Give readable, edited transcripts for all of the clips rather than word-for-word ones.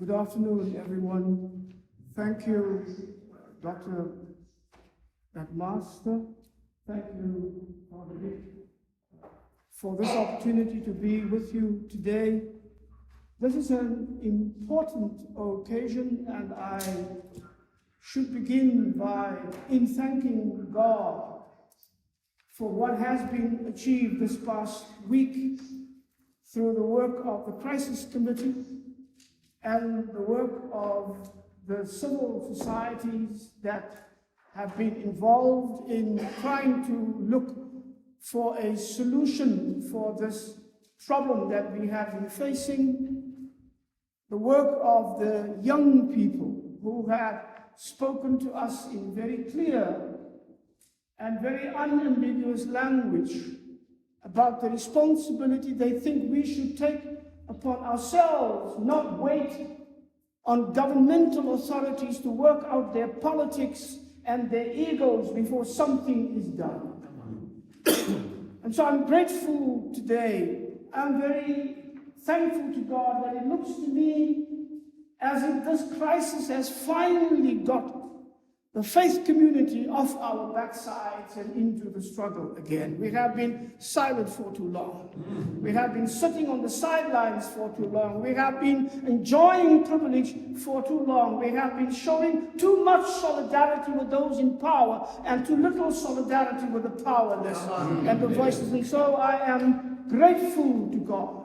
Good afternoon, everyone. Thank you, Dr. Master. Thank you, Father Rick, for this opportunity to be with you today. This is an important occasion, and I should begin by thanking God for what has been achieved this past week through the work of the Crisis Committee and the work of the civil societies that have been involved in trying to look for a solution for this problem that we have been facing. The work of the young people who had spoken to us in very clear and very unambiguous language about the responsibility they think we should take upon ourselves, not wait on governmental authorities to work out their politics and their egos before something is done. And so I'm grateful today. I'm very thankful to God that it looks to me as if this crisis has finally got the faith community off our backsides and into the struggle again. We have been silent for too long. We have been sitting on the sidelines for too long. We have been enjoying privilege for too long. We have been showing too much solidarity with those in power and too little solidarity with the powerless and the voiceless. And so I am grateful to God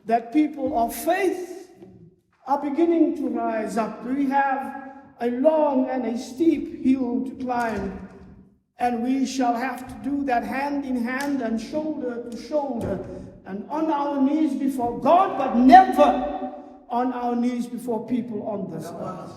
that people of faith are beginning to rise up. We have a long and a steep hill to climb, and we shall have to do that hand in hand and shoulder to shoulder and on our knees before God, but never on our knees before people on this earth.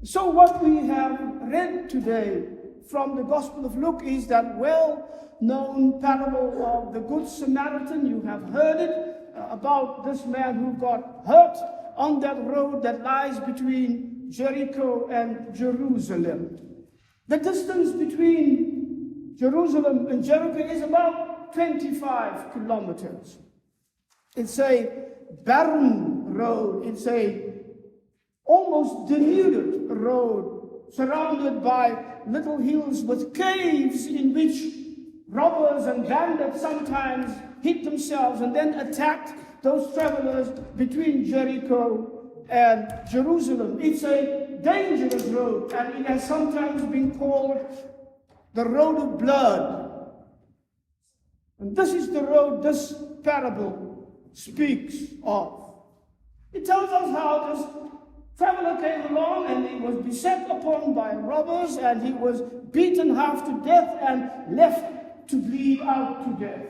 So what we have read today from the Gospel of Luke is that well-known parable of the Good Samaritan. You have heard it about this man who got hurt on that road that lies between Jericho and Jerusalem. The distance between Jerusalem and Jericho is about 25 kilometers. It's a barren road. It's a almost denuded road surrounded by little hills with caves in which robbers and bandits sometimes hid themselves and then attacked those travelers between Jericho and Jerusalem. It's a dangerous road, and it has sometimes been called the road of blood. And this is the road this parable speaks of. It tells us how this traveler came along and he was beset upon by robbers, and he was beaten half to death and left to bleed out to death.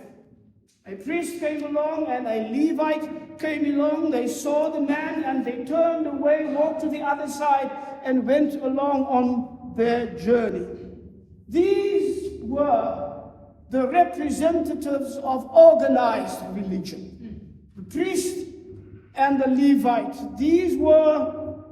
A priest came along and a Levite came along. They saw the man and they turned away, walked to the other side, and went along on their journey. These were the representatives of organized religion. The priest and the Levite. These were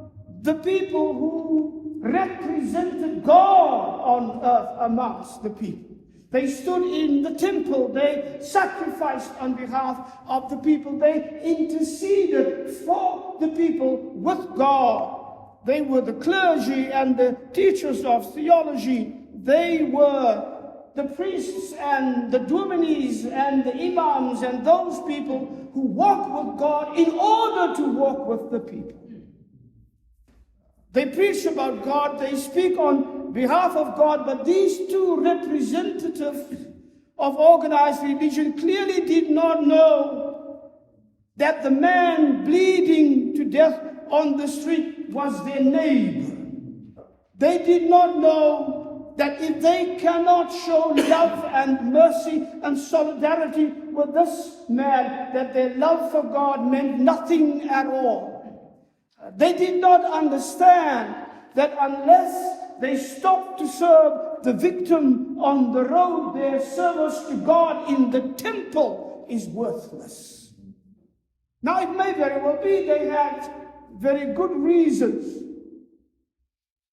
the people who represented God on earth amongst the people. They stood in the temple. They sacrificed on behalf of the people. They interceded for the people with God. They were the clergy and the teachers of theology. They were the priests and the dominees and the imams and those people who walk with God in order to walk with the people. They preach about God. They speak on behalf of God, but these two representatives of organized religion clearly did not know that the man bleeding to death on the street was their neighbor. They did not know that if they cannot show love and mercy and solidarity with this man, that their love for God meant nothing at all. They did not understand that unless they stopped to serve the victim on the road, their service to God in the temple is worthless. Now, it may very well be they had very good reasons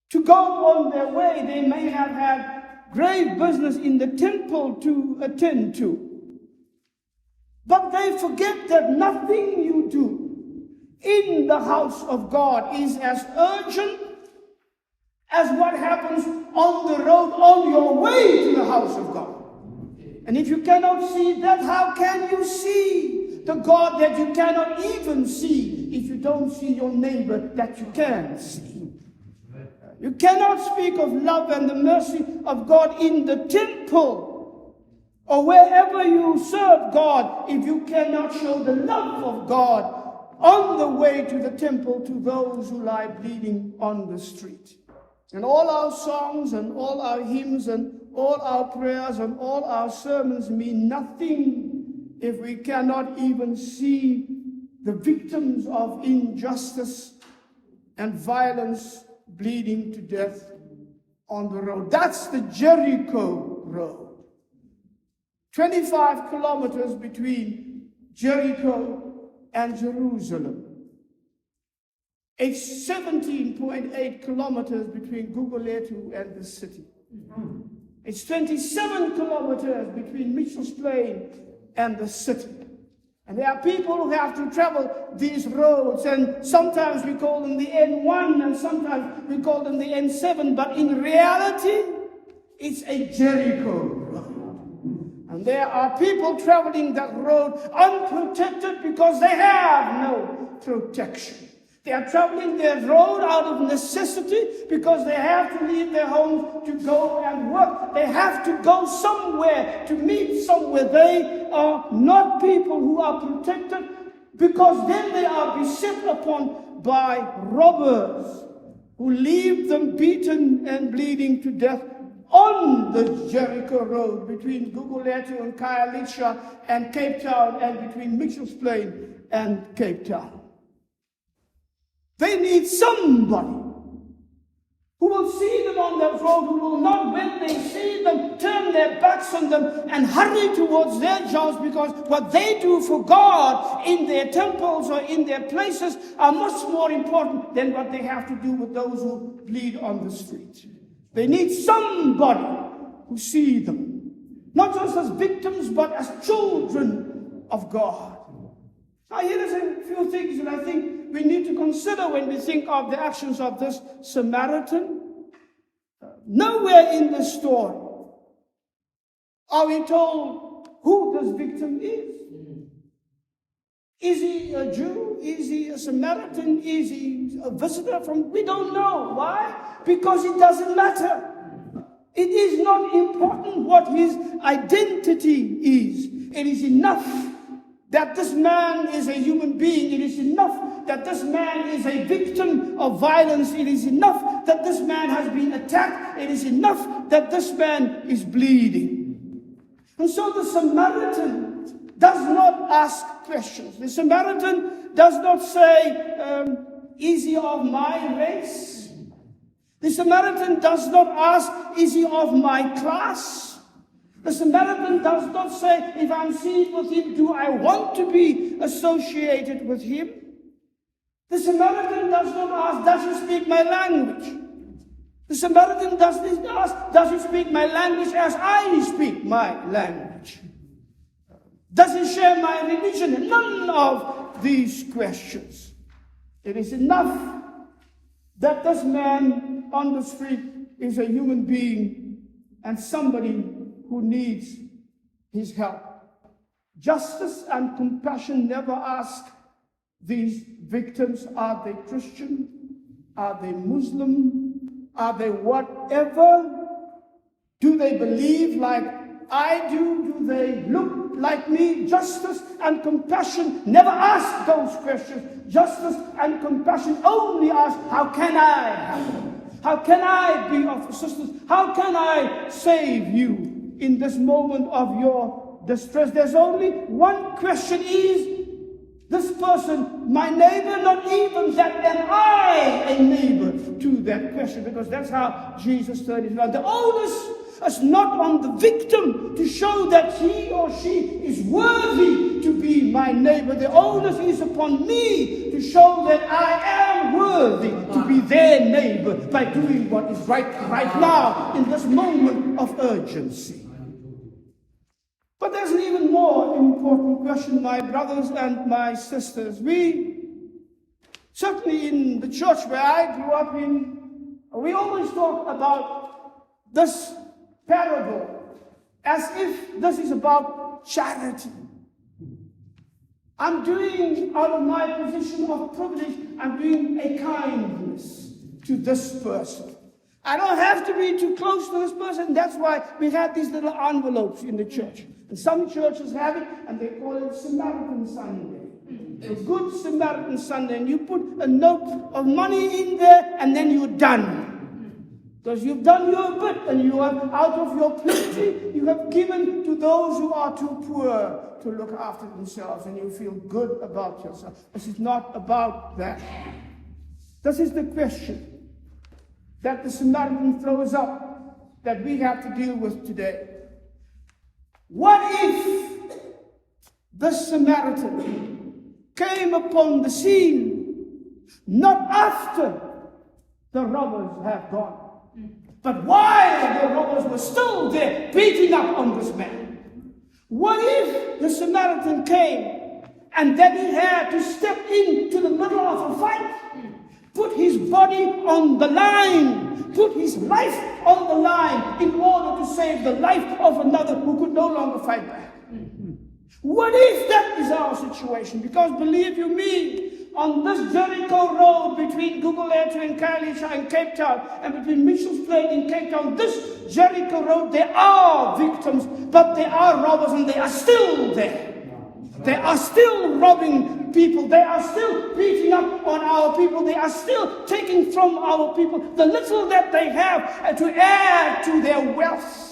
to go on their way. They may have had grave business in the temple to attend to. But they forget that nothing you do in the house of God is as urgent as what happens on the road on your way to the house of God. And if you cannot see that, how can you see the God that you cannot even see if you don't see your neighbor that you can see? You cannot speak of love and the mercy of God in the temple or wherever you serve God if you cannot show the love of God on the way to the temple to those who lie bleeding on the street. And all our songs and all our hymns and all our prayers and all our sermons mean nothing if we cannot even see the victims of injustice and violence bleeding to death on the road. That's the Jericho Road. 25 kilometers between Jericho and Jerusalem. It's 17.8 kilometers between Guguletu and the city. It's 27 kilometers between Mitchell's Plain and the city. And there are people who have to travel these roads, and sometimes we call them the N1 and sometimes we call them the N7, but in reality, it's a Jericho road. And there are people traveling that road unprotected because they have no protection. They are traveling their road out of necessity because they have to leave their homes to go and work. They have to go somewhere, to meet somewhere. They are not people who are protected because then they are beset upon by robbers who leave them beaten and bleeding to death on the Jericho Road between Guguletu and Khayelitsha and Cape Town and between Mitchell's Plain and Cape Town. They need somebody who will see them on that road, who will not, when they see them, turn their backs on them and hurry towards their jobs, because what they do for God in their temples or in their places are much more important than what they have to do with those who bleed on the street. They need somebody who sees them, not just as victims, but as children of God. Now, here is a few things that I think we need to consider when we think of the actions of this Samaritan. Nowhere in the story are we told who this victim is. Is he a Jew? Is he a Samaritan? Is he a visitor from? We don't know. Why? Because it doesn't matter. It is not important what his identity is. It is enough that this man is a human being. It is enough that this man is a victim of violence. It is enough that this man has been attacked. It is enough that this man is bleeding. And so the Samaritan does not ask questions. The Samaritan does not say, is he of my race? The Samaritan does not ask, is he of my class? The Samaritan does not say, if I'm seen with him, do I want to be associated with him? The Samaritan does not ask, does he speak my language? The Samaritan does not ask, does he speak my language as I speak my language? Does he share my religion? None of these questions. It is enough that this man on the street is a human being and somebody who needs his help. Justice and compassion never ask these victims, are they Christian? Are they Muslim? Are they whatever? Do they believe like I do? Do they look like me? Justice and compassion never ask those questions. Justice and compassion only ask, how can I help? How can I be of assistance? How can I save you in this moment of your distress? There's only one question: is this person my neighbor? Not even that am I a neighbor to that question, because that's how Jesus turned it around. The onus is not on the victim to show that he or she is worthy to be my neighbor. The onus is upon me to show that I am worthy to be their neighbor by doing what is right now in this moment of urgency. But there's an even more important question, my brothers and my sisters. We Certainly in the church where I grew up in, we always talk about this parable as if this is about charity. I'm doing, out of my position of privilege, I'm doing a kindness to this person. I don't have to be too close to this person. That's why we have these little envelopes in the church. And some churches have it, and they call it Samaritan Sunday. A good Samaritan Sunday. And you put a note of money in there, and then you're done. Because you've done your bit, and you have, out of your plenty, you have given to those who are too poor to look after themselves, and you feel good about yourself. This is not about that. This is the question that the Samaritan throws up that we have to deal with today. What if the Samaritan came upon the scene not after the robbers have gone, but while the robbers were still there beating up on this man? What if the Samaritan came and then he had to step into the middle of a fight, put his body on the line, put his life on the line in order to save the life of another who could no longer fight back? What if that is our situation? Because believe you me, on this Jericho road between Gugulethu and Khayelitsha in Cape Town and between Mitchell's Plain in Cape Town, this Jericho road, there are victims, but there are robbers and they are still there. They are still robbing people. They are still beating up on our people. They are still taking from our people the little that they have to add to their wealth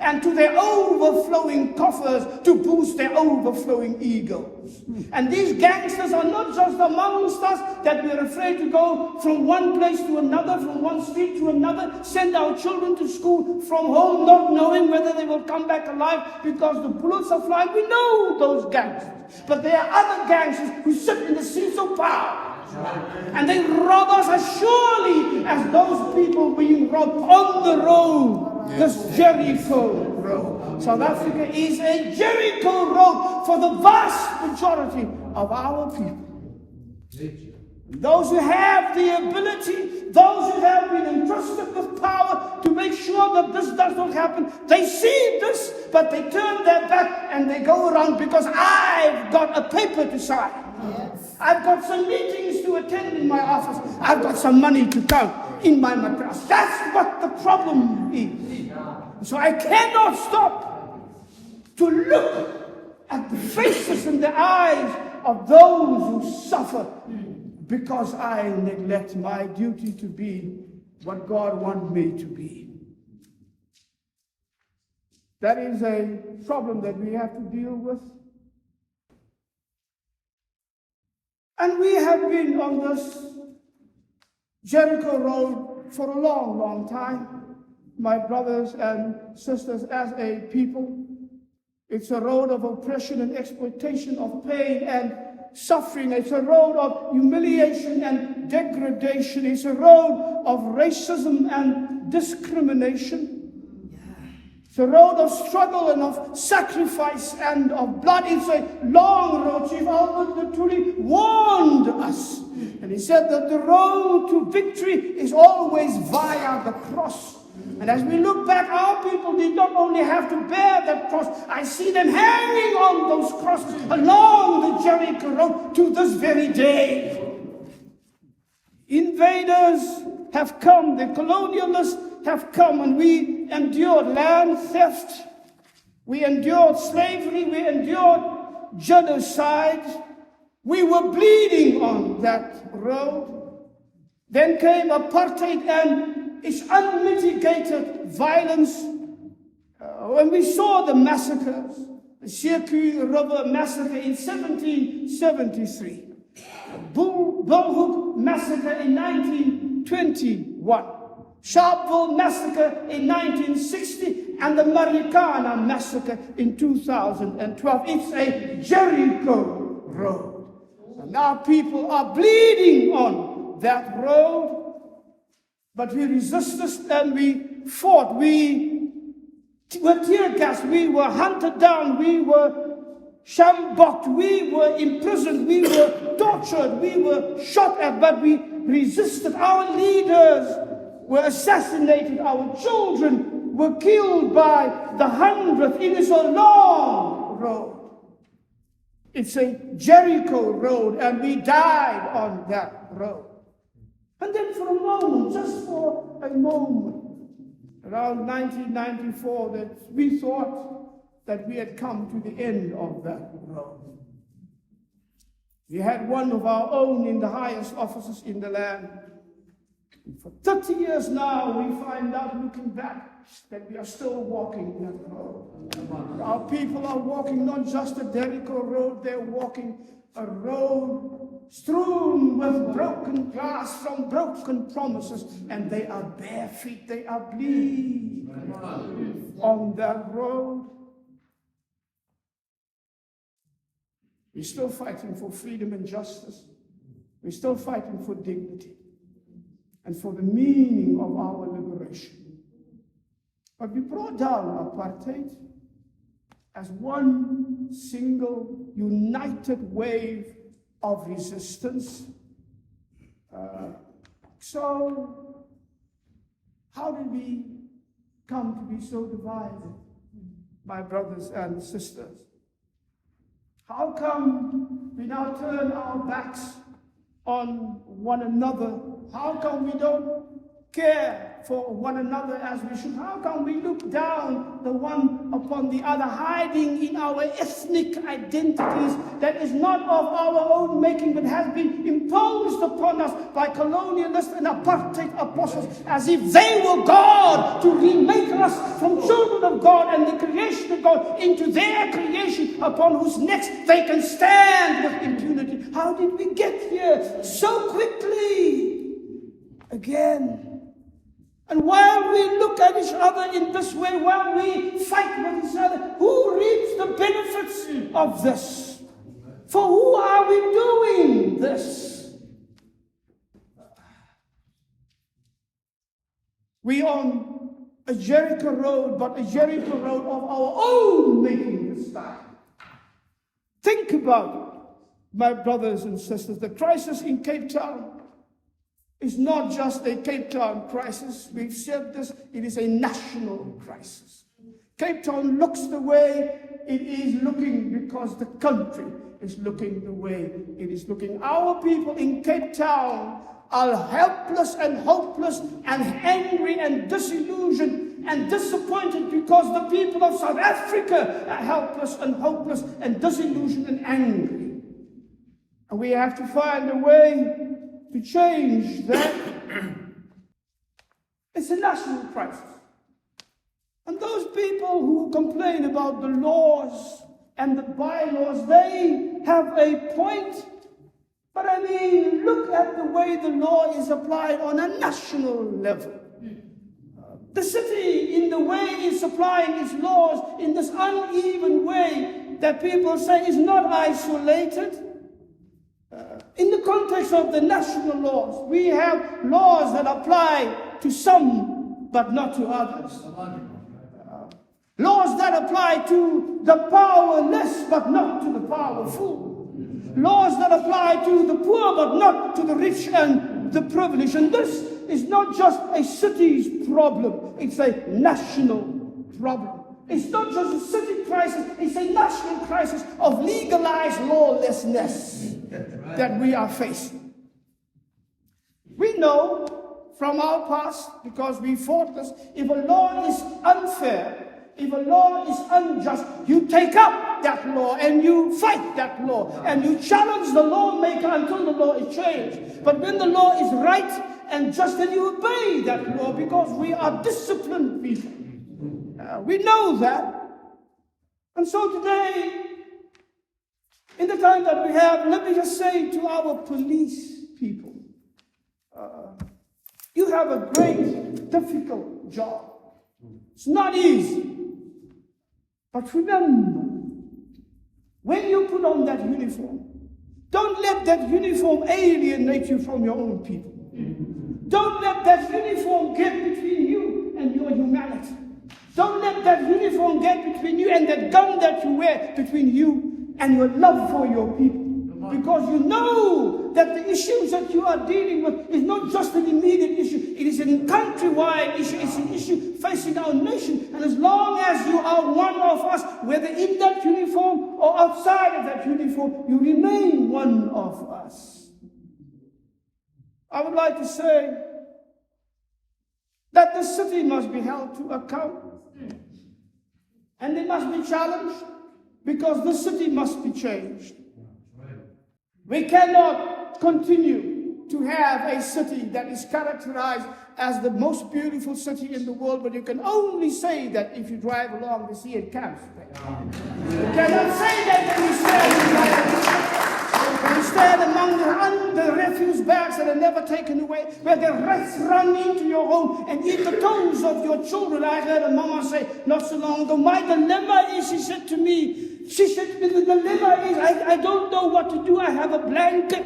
and to their overflowing coffers to boost their overflowing egos. And these gangsters are not just amongst us that we're afraid to go from one place to another, from one street to another, send our children to school from home not knowing whether they will come back alive because the bullets are flying. We know those gangsters. But there are other gangsters who sit in the seats of power. And they rob us as surely as those people being robbed on the road. This Jericho road. South Africa is a Jericho road for the vast majority of our people. Those who have the ability, those who have been entrusted with power to make sure that this does not happen, they see this, but they turn their back and they go around because I've got a paper to sign. Yes. I've got some meetings to attend in my office. I've got some money to count in my matras. That's what the problem is. So I cannot stop to look at the faces and the eyes of those who suffer because I neglect my duty to be what God wants me to be. That is a problem that we have to deal with. And we have been on this Jericho road for a long, long time, my brothers and sisters, as a people. It's a road of oppression and exploitation, of pain and suffering. It's a road of humiliation and degradation. It's a road of racism and discrimination. It's a road of struggle and of sacrifice and of blood. It's a long road. Chief Albert Lutuli warned us. And he said that the road to victory is always via the cross. And as we look back, our people did not only have to bear that cross. I see them hanging on those crosses along the Jericho road to this very day. Invaders have come. The colonialists have come, and we endured land theft. We endured slavery. We endured genocide. We were bleeding on that road. Then came apartheid and its unmitigated violence. When we saw the massacres, the Shirku River massacre in 1773, the Boesak massacre in 1921, Sharpeville massacre in 1960, and the Marikana massacre in 2012. It's a Jericho road. And our people are bleeding on that road. But we resisted and we fought. We were tear gassed. We were hunted down. We were shamboked, we were imprisoned, we were tortured, we were shot at, but we resisted. Our leaders were assassinated, our children were killed by the hundredth. It is a long road. It's a Jericho road, and we died on that road. And then for a moment, just for a moment, around 1994, that we thought that we had come to the end of that road. We had one of our own in the highest offices in the land. For 30 years now, we find out, looking back, that we are still walking that road. Our people are walking not just a Jericho road, they're walking a road strewn with broken glass from broken promises, and they are bare feet, they are bleeding on that road. We're still fighting for freedom and justice. We're still fighting for dignity and for the meaning of our liberation. But we brought down apartheid as one single united wave of resistance. So how did we come to be so divided, my brothers and sisters? How come we now turn our backs on one another? How come we don't care for one another as we should? How come we look down the one upon the other, hiding in our ethnic identities that is not of our own making, but has been imposed upon us by colonialists and apartheid apostles, as if they were God to remake us from children of God and the creation of God into their creation, upon whose necks they can stand with impunity? How did we get here so quickly again? And while we look at each other in this way, while we fight with each other, who reaps the benefits of this? For who are we doing this? We on a Jericho road, but a Jericho road of our own making this time. Think about it, my brothers and sisters. The crisis in Cape Town is not just a Cape Town crisis. We've said this, it is a national crisis. Cape Town looks the way it is looking because the country is looking the way it is looking. Our people in Cape Town are helpless and hopeless and angry and disillusioned and disappointed because the people of South Africa are helpless and hopeless and disillusioned and angry. And we have to find a way to change that. It's a national crisis. And those people who complain about the laws and the bylaws, they have a point. But I mean, look at the way the law is applied on a national level. The city, in the way it's applying its laws in this uneven way that people say is not isolated. In the context of the national laws, we have laws that apply to some but not to others. Laws that apply to the powerless but not to the powerful. Laws that apply to the poor but not to the rich and the privileged. And this is not just a city's problem, it's a national problem. It's not just a city crisis, it's a national crisis of legalized lawlessness that we are facing. We know from our past, because we fought this, if a law is unfair, if a law is unjust, you take up that law and you fight that law and you challenge the lawmaker until the law is changed. But when the law is right and just, then you obey that law, because we are disciplined people. We know that. And so today, in the time that we have, let me just say to our police people, you have a great, difficult job. It's not easy. But remember, when you put on that uniform, don't let that uniform alienate you from your own people. Don't let that uniform get between you and your humanity. Don't let that uniform get between you and that gun that you wear between you and your love for your people. Because you know that the issues that you are dealing with is not just an immediate issue. It is a countrywide issue. It's an issue facing our nation. And as long as you are one of us, whether in that uniform or outside of that uniform, you remain one of us. I would like to say that the city must be held to account. And they must be challenged because the city must be changed. We cannot continue to have a city that is characterized as the most beautiful city in the world, but you can only say that if you drive along the sea and camp. You cannot say that when you stand among the refuse bags that are never taken away, where the rats run into your home and eat the toes of your children. I heard a mama say not so long ago, my dilemma is, she said to me, the dilemma is, I don't know what to do. I have a blanket.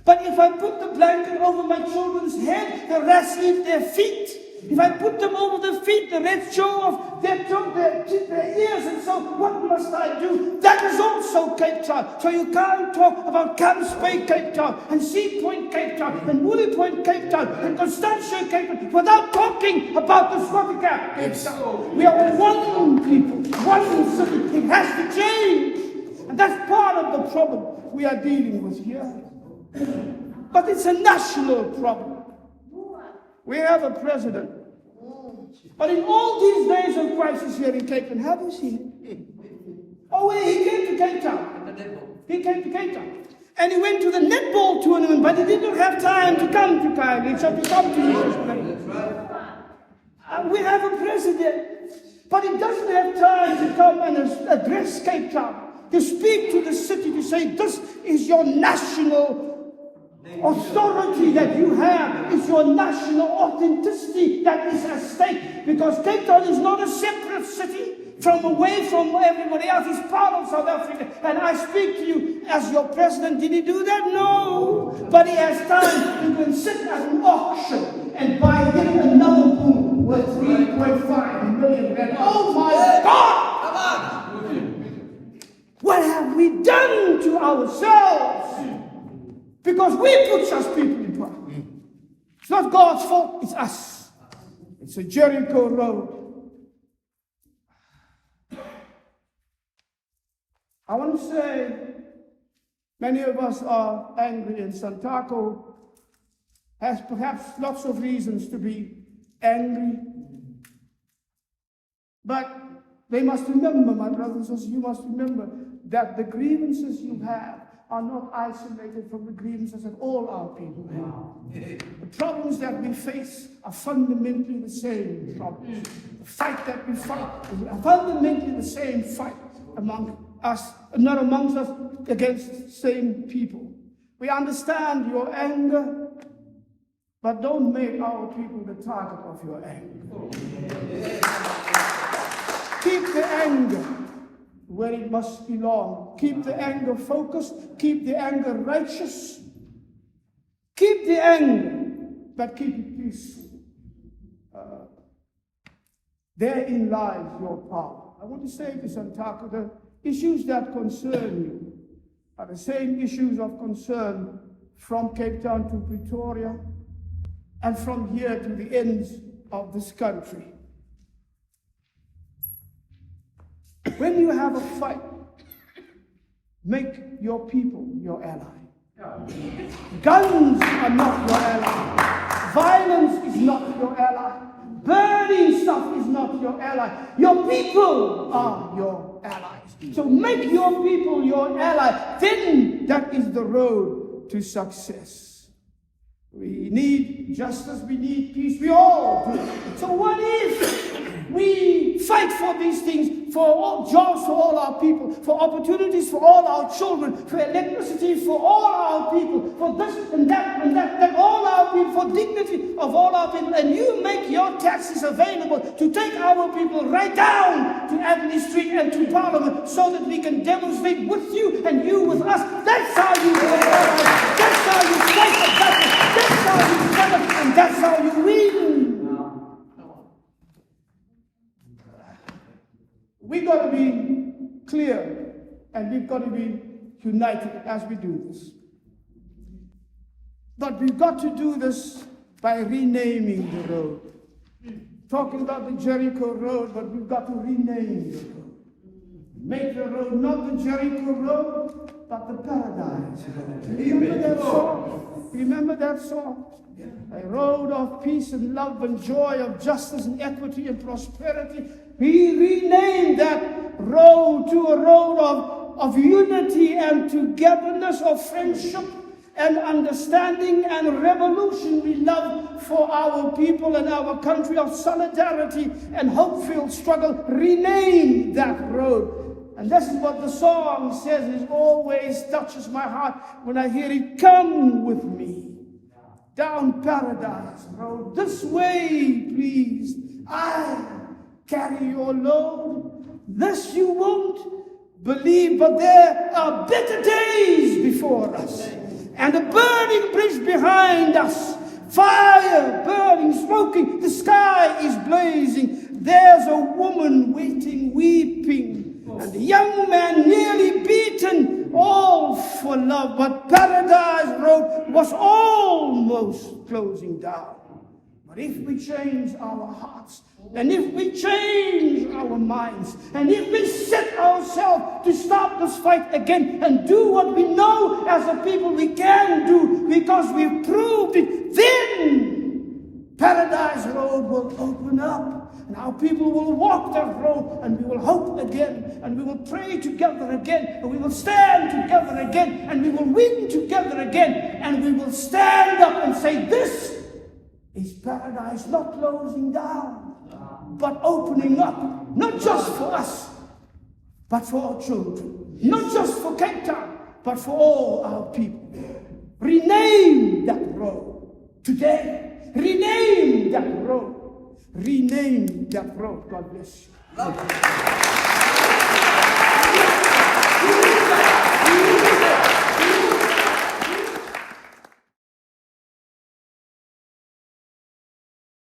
But if I put the blanket over my children's head, the rats eat their feet. If I put them over the feet, the rats show off their ears. And so what must I do? That is also Cape Town. So you can't talk about Camps Bay, Cape Town, and Sea Point, Cape Town, and Woolly Point, Cape Town, and Constantia, Cape Town, without talking about the Swaziland, Cape Town. We are one people, one city. It has to change. And that's part of the problem we are dealing with here. But it's a national problem. We have a president. But in all these days of crisis here in Cape Town, have you seen it? Oh, he came to Cape Town. He came to Cape Town. And he went to the netball tournament, but he did not have time to come to Kylie, so to come to this place. We have a president, but he doesn't have time to come and address Cape Town, to speak to the city, to say, this is your national authority that you have, is your national authenticity that is at stake. Because Cape Town is not a separate city away from everybody else. It's part of South Africa. And I speak to you as your president. Did he do that? No. But he has time to go and sit at an auction and buy yet another boom worth 3.5 million rand. Oh my God! Come on! What have we done to ourselves? Because we put such people in power. It's not God's fault, it's us. It's a Jericho road. I want to say, many of us are angry, and Santaco has perhaps lots of reasons to be angry. But they must remember, my brothers and sisters, you must remember that the grievances you have are not isolated from the grievances of all our people. The problems that we face are fundamentally the same problems. The fight that we fight is fundamentally the same fight among us, not amongst us, against the same people. We understand your anger, but don't make our people the target of your anger. Keep the anger where it must belong. Keep the anger focused. Keep the anger righteous. Keep the anger, but keep it peaceful. Therein lies your power. I want to say to Santaco, the issues that concern you are the same issues of concern from Cape Town to Pretoria and from here to the ends of this country. When you have a fight, make your people your ally. Guns are not your ally. Violence is not your ally. Burning stuff is not your ally. Your people are your allies. So make your people your ally. Then that is the road to success. We need justice, we need peace, we all do. So what if we fight for these things, for all jobs for all our people, for opportunities for all our children, for electricity for all our people, for this and that, all our people, for dignity of all our people, and you make your taxes available to take our people right down to Anthony Street and to Parliament so that we can demonstrate with you and you with us. That's how you do it. That's how you fight the battle. That's how you develop, and that's how you win. We got to be clear and we've got to be united as we do this. But we've got to do this by renaming the road. Talking about the Jericho Road, but we've got to rename the road. Make the road not the Jericho Road, but the Paradise Road. Remember that song? Remember that song? A road of peace and love and joy, of justice and equity and prosperity. We renamed that road to a road of unity and togetherness, of friendship and understanding and revolutionary love for our people and our country, of solidarity and hope-filled struggle. Rename that road. And this is what the song says. It always touches my heart when I hear it. Come with me down Paradise Road. This way, please. I carry your load. This you won't believe, but there are better days before us. And a burning bridge behind us. Fire burning, smoking. The sky is blazing. There's a woman waiting, weeping. And the young man nearly beaten, all for love. But Paradise Road was almost closing down. But if we change our hearts, and if we change our minds, and if we set ourselves to start this fight again and do what we know as a people we can do because we've proved it, then Paradise Road will open up. And our people will walk that road, and we will hope again, and we will pray together again, and we will stand together again, and we will win together again, and we will stand up and say, this is paradise, not closing down, but opening up, not just for us, but for our children, not just for Cape Town, but for all our people. Rename that road today. Rename that road. Rename that road. God bless you.